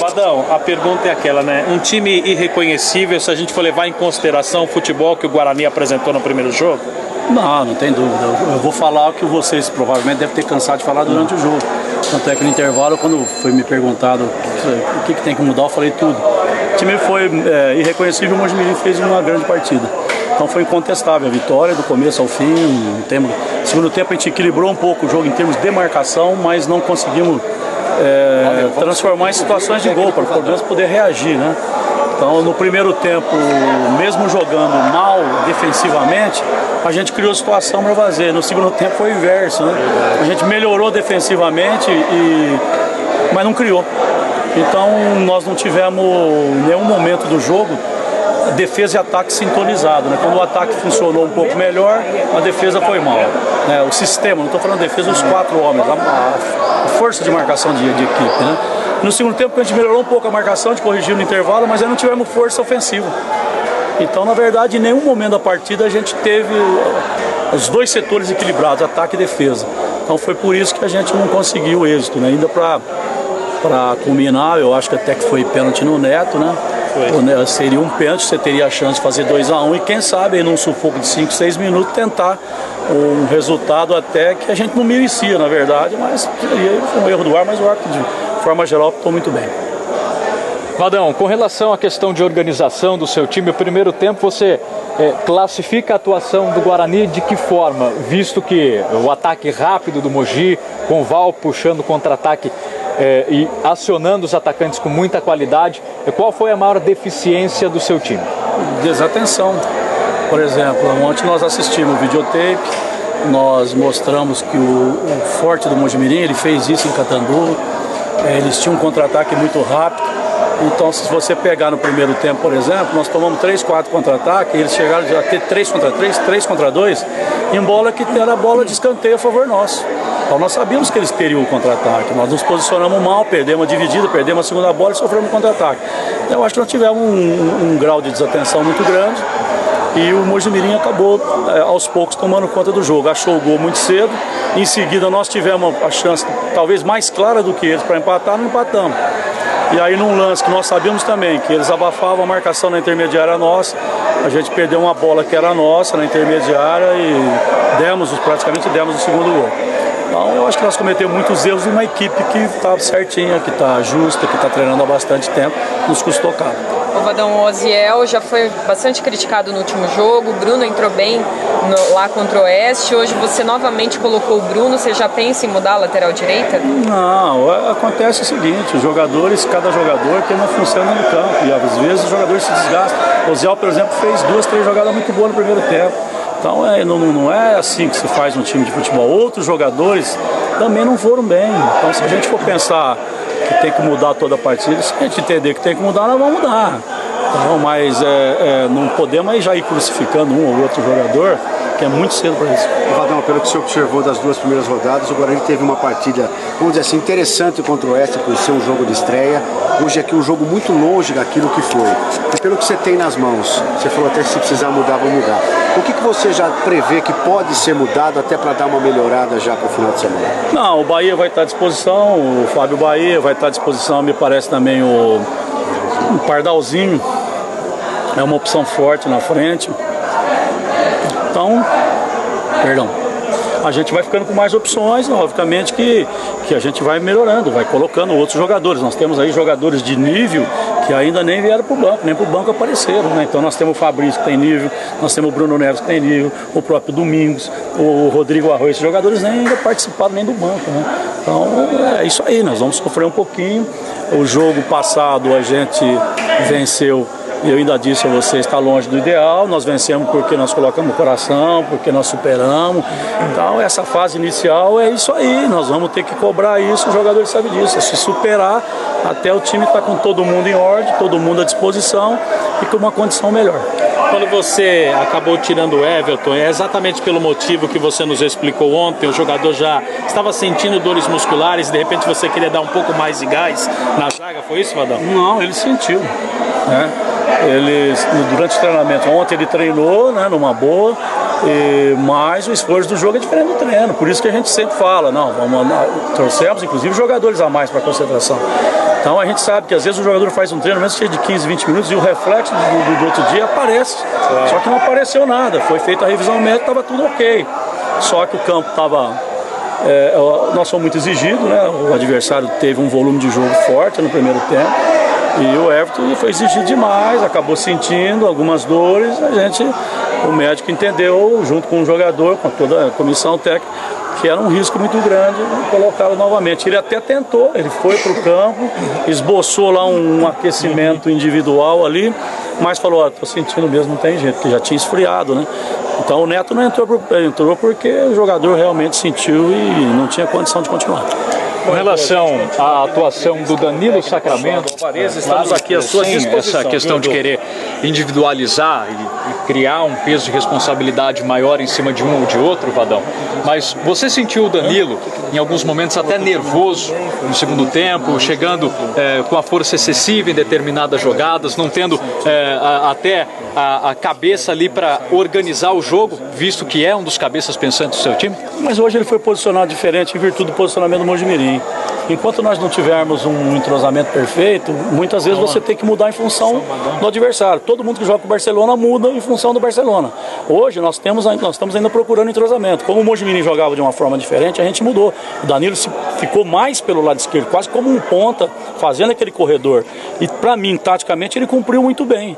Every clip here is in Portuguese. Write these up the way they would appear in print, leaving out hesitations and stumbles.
Vadão, a pergunta é aquela, né? Um time irreconhecível, se a gente for levar em consideração o futebol que o Guarani apresentou no primeiro jogo? Não, não tem dúvida. Eu vou falar o que vocês provavelmente devem ter cansado de falar durante o jogo. Tanto é que no intervalo, quando foi me perguntado o que tem que mudar, eu falei tudo. O time foi irreconhecível, o Mojimirim fez uma grande partida. Então foi incontestável a vitória do começo ao fim. No segundo tempo a gente equilibrou um pouco o jogo em termos de marcação, mas não conseguimos transformar em situações de gol, para pelo menos poder reagir, né? Então no primeiro tempo, mesmo jogando mal defensivamente, a gente criou situação para fazer. No segundo tempo foi o inverso, né? A gente melhorou defensivamente, mas não criou. Então nós não tivemos em nenhum momento do jogo defesa e ataque sintonizado, né? Quando o ataque funcionou um pouco melhor, a defesa foi mal, né? O sistema, não estou falando defesa, os 4 homens, a força de marcação de equipe, né? No segundo tempo a gente melhorou um pouco a marcação, a gente corrigiu no intervalo, mas aí não tivemos força ofensiva. Então, na verdade, em nenhum momento da partida a gente teve os dois setores equilibrados, ataque e defesa. Então foi por isso que a gente não conseguiu o êxito, né? Ainda para culminar, eu acho que até que foi pênalti no Neto, né? Seria um pênalti, você teria a chance de fazer 2-1 e quem sabe aí num sufoco de 5, 6 minutos tentar um resultado até que a gente não merecia, na verdade, mas foi um erro do ar, mas o árbitro de forma geral optou muito bem. Vadão, com relação à questão de organização do seu time, o primeiro tempo você classifica a atuação do Guarani de que forma? Visto que o ataque rápido do Mogi, com o Val puxando contra-ataque e acionando os atacantes com muita qualidade, qual foi a maior deficiência do seu time? Desatenção. Por exemplo, ontem nós assistimos o videotape, nós mostramos que o forte do Mojimirim, ele fez isso em Catanduva, eles tinham um contra-ataque muito rápido. Então, se você pegar no primeiro tempo, por exemplo, nós tomamos 3, 4 contra-ataques, eles chegaram a ter 3 contra 3, 3 contra 2, em bola que era bola de escanteio a favor nosso. Então nós sabíamos que eles teriam o contra-ataque, nós nos posicionamos mal, perdemos a dividida, perdemos a segunda bola e sofremos um contra-ataque. Então eu acho que nós tivemos um grau de desatenção muito grande e o Mojimirim acabou aos poucos tomando conta do jogo, achou o gol muito cedo, em seguida nós tivemos a chance talvez mais clara do que eles para empatar, não empatamos. E aí num lance que nós sabíamos também que eles abafavam a marcação na intermediária nossa, a gente perdeu uma bola que era nossa na intermediária e praticamente demos o segundo gol. Então eu acho que nós cometemos muitos erros numa equipe que está certinha, que está justa, que está treinando há bastante tempo, nos custou caro. O Vadão, o Oziel já foi bastante criticado no último jogo, o Bruno entrou bem lá contra o Oeste, hoje você novamente colocou o Bruno, você já pensa em mudar a lateral direita? Não, acontece o seguinte, os jogadores, cada jogador tem uma função no campo e às vezes os jogadores se desgastam. O Oziel, por exemplo, fez 2, 3 jogadas muito boas no primeiro tempo. Então não é assim que se faz no time de futebol. Outros jogadores também não foram bem. Então se a gente for pensar que tem que mudar toda a partida, se a gente entender que tem que mudar, nós vamos mudar. Então, mas não podemos já ir crucificando um ou outro jogador, que é muito cedo para isso. Vadão, pelo que você observou das 2 primeiras rodadas, o Guarani teve uma partida, vamos dizer assim, interessante contra o Oeste, por ser um jogo de estreia. Hoje aqui um jogo muito longe daquilo que foi. E pelo que você tem nas mãos, você falou até que se precisar mudar, vamos mudar. O que você já prevê que pode ser mudado até para dar uma melhorada já para o final de semana? Não, o Bahia vai estar à disposição, o Fábio Bahia vai estar à disposição, me parece também o Pardalzinho. É uma opção forte na frente. Então, a gente vai ficando com mais opções, obviamente que a gente vai melhorando, vai colocando outros jogadores. Nós temos aí jogadores de nível que ainda nem vieram para o banco, nem para o banco apareceram, né? Então nós temos o Fabrício que tem nível, nós temos o Bruno Neves que tem nível, o próprio Domingos, o Rodrigo Arroio, esses jogadores nem ainda participaram nem do banco, né? Então é isso aí, nós vamos sofrer um pouquinho. O jogo passado a gente venceu. Eu ainda disse a vocês, está longe do ideal, nós vencemos porque nós colocamos o coração, porque nós superamos. Então essa fase inicial é isso aí, nós vamos ter que cobrar isso, os jogadores sabem disso, é se superar até o time estar com todo mundo em ordem, todo mundo à disposição e com uma condição melhor. Quando você acabou tirando o Everton, é exatamente pelo motivo que você nos explicou ontem, o jogador já estava sentindo dores musculares, de repente você queria dar um pouco mais de gás na zaga, foi isso, Vadão? Não, ele sentiu, né? Ele, durante o treinamento, ontem ele treinou, né, numa boa, mas o esforço do jogo é diferente do treino, por isso que a gente sempre fala, trouxemos inclusive jogadores a mais para a concentração. Então a gente sabe que às vezes o jogador faz um treino, mesmo de 15, 20 minutos, e o reflexo do outro dia aparece. Só que não apareceu nada, foi feita a revisão médica, estava tudo ok. Só que o campo estava... nós fomos muito exigidos, né? O adversário teve um volume de jogo forte no primeiro tempo. E o Everton foi exigido demais, acabou sentindo algumas dores. O médico entendeu, junto com o jogador, com toda a comissão técnica, que era um risco muito grande colocá-lo novamente. Ele até tentou, ele foi para o campo, esboçou lá um aquecimento individual ali, mas falou, estou sentindo mesmo, não tem jeito, porque já tinha esfriado, né? Então o Neto não entrou porque o jogador realmente sentiu e não tinha condição de continuar. Com relação à atuação do Danilo Sacramento, estamos aqui à sua disposição. Essa questão de querer individualizar e criar um peso de responsabilidade maior em cima de um ou de outro, Vadão, mas você sentiu o Danilo em alguns momentos até nervoso no segundo tempo, chegando com a força excessiva em determinadas jogadas, não tendo até a cabeça ali para organizar o jogo, visto que é um dos cabeças pensantes do seu time? Mas hoje ele foi posicionado diferente em virtude do posicionamento do Mojimirim. Enquanto nós não tivermos um entrosamento perfeito, muitas vezes você tem que mudar em função do adversário. Todo mundo que joga com o Barcelona muda em função do Barcelona. Hoje nós estamos ainda procurando entrosamento. Como o Mojimirim jogava de uma forma diferente, a gente mudou. O Danilo ficou mais pelo lado esquerdo, quase como um ponta, fazendo aquele corredor. E para mim, taticamente, ele cumpriu muito bem.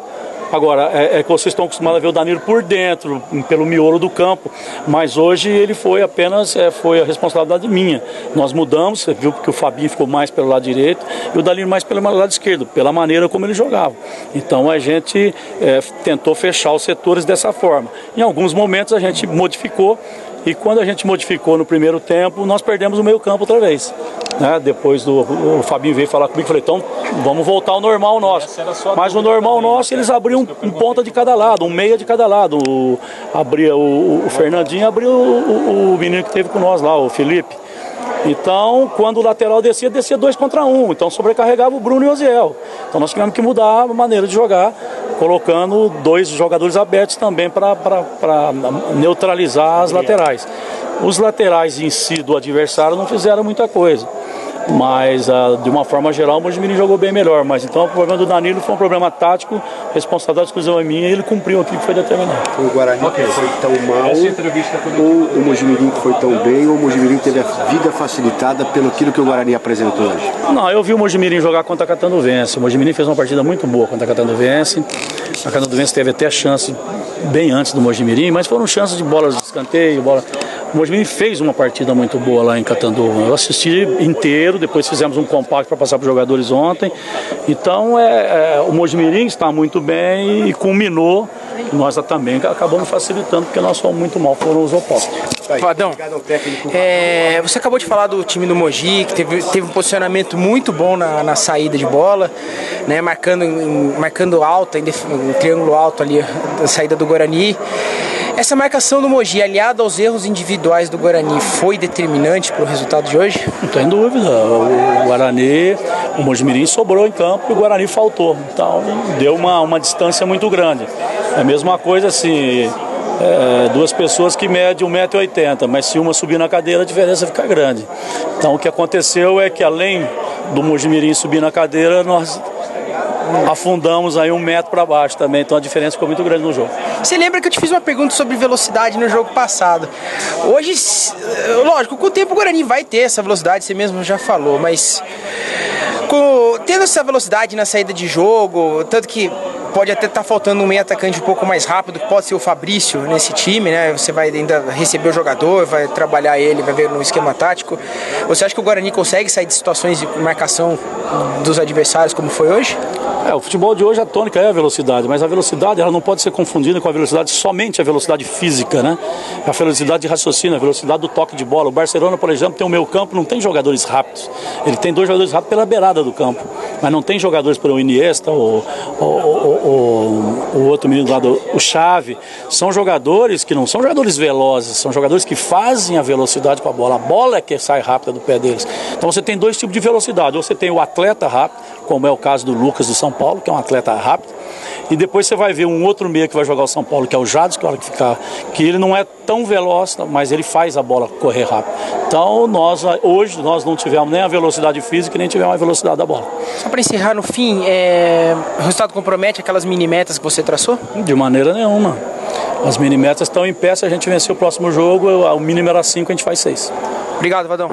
Agora, é que vocês estão acostumados a ver o Danilo por dentro, pelo miolo do campo, mas hoje ele foi apenas foi a responsabilidade minha. Nós mudamos, você viu que o Fabinho ficou mais pelo lado direito e o Danilo mais pelo lado esquerdo, pela maneira como ele jogava. Então a gente tentou fechar os setores dessa forma. Em alguns momentos a gente modificou, e quando a gente modificou no primeiro tempo, nós perdemos o meio campo outra vez. Né? Depois o Fabinho veio falar comigo, falei, então vamos voltar ao normal nosso. Mas o normal nosso, eles abriam um ponta de cada lado, um meia de cada lado. Abria o Fernandinho, abria o menino que teve com nós lá, o Felipe. Então, quando o lateral descia 2 contra 1. Então sobrecarregava o Bruno e o Osiel. Então nós tivemos que mudar a maneira de jogar, colocando 2 jogadores abertos também para neutralizar as laterais. Os laterais em si do adversário não fizeram muita coisa. Mas de uma forma geral o Mojimirim jogou bem melhor, mas então o problema do Danilo foi um problema tático, responsabilidade exclusiva minha, e ele cumpriu aquilo que foi determinado. O Guarani foi tão mal, ou o Mojimirim foi tão bem, ou o Mojimirim teve a vida facilitada pelo que o Guarani apresentou hoje? Não, eu vi o Mojimirim jogar contra a Catanduvense. O Mojimirim fez uma partida muito boa contra a Catanduvense. A Catanduvense teve até chance bem antes do Mojimirim, mas foram chances de bolas de escanteio, O Mojimirim fez uma partida muito boa lá em Catanduva. Eu assisti inteiro, depois fizemos um compacto para passar para os jogadores ontem. Então o Mojimirim está muito bem e culminou. Nós também acabamos facilitando, porque nós fomos muito mal, foram os opostos. Vadão, você acabou de falar do time do Mogi, que teve um posicionamento muito bom na saída de bola, né, marcando alta, um triângulo alto ali, a saída do Guarani. Essa marcação do Mogi, aliada aos erros individuais do Guarani, foi determinante para o resultado de hoje? Não tem dúvida. O Guarani, o Mojimirim sobrou em campo e o Guarani faltou. Então deu uma distância muito grande. É a mesma coisa assim, 2 pessoas que medem 1,80 m, mas se uma subir na cadeira a diferença fica grande. Então o que aconteceu é que além do Mojimirim subir na cadeira, nós afundamos aí 1 metro para baixo também, então a diferença ficou muito grande no jogo. Você lembra que eu te fiz uma pergunta sobre velocidade no jogo passado? Hoje, lógico, com o tempo o Guarani vai ter essa velocidade, você mesmo já falou, mas tendo essa velocidade na saída de jogo, tanto que pode até estar faltando um meio atacante um pouco mais rápido, que pode ser o Fabrício nesse time, né? Você vai ainda receber o jogador, vai trabalhar ele, vai ver no esquema tático. Você acha que o Guarani consegue sair de situações de marcação dos adversários como foi hoje? O futebol de hoje, a tônica é a velocidade, mas a velocidade ela não pode ser confundida com a velocidade, somente a velocidade física, né? A velocidade de raciocínio, a velocidade do toque de bola. O Barcelona, por exemplo, tem o meio campo, não tem jogadores rápidos. Ele tem 2 jogadores rápidos pela beirada do campo, mas não tem jogadores pelo Iniesta, o outro menino lá, o Xavi. São jogadores que não são jogadores velozes, são jogadores que fazem a velocidade com a bola. A bola é que sai rápida do pé deles. Então você tem 2 tipos de velocidade. Ou você tem o atleta rápido, como é o caso do Lucas do São Paulo, que é um atleta rápido, E depois você vai ver um outro meia que vai jogar o São Paulo, que é o Jadson, que ele não é tão veloz, mas ele faz a bola correr rápido. Então hoje nós não tivemos nem a velocidade física, nem tivemos a velocidade da bola. Só para encerrar no fim, o resultado compromete aquelas mini-metas que você traçou? De maneira nenhuma. As mini-metas estão em pé, se a gente vencer o próximo jogo, o mínimo era 5, a gente faz 6. Obrigado, Vadão.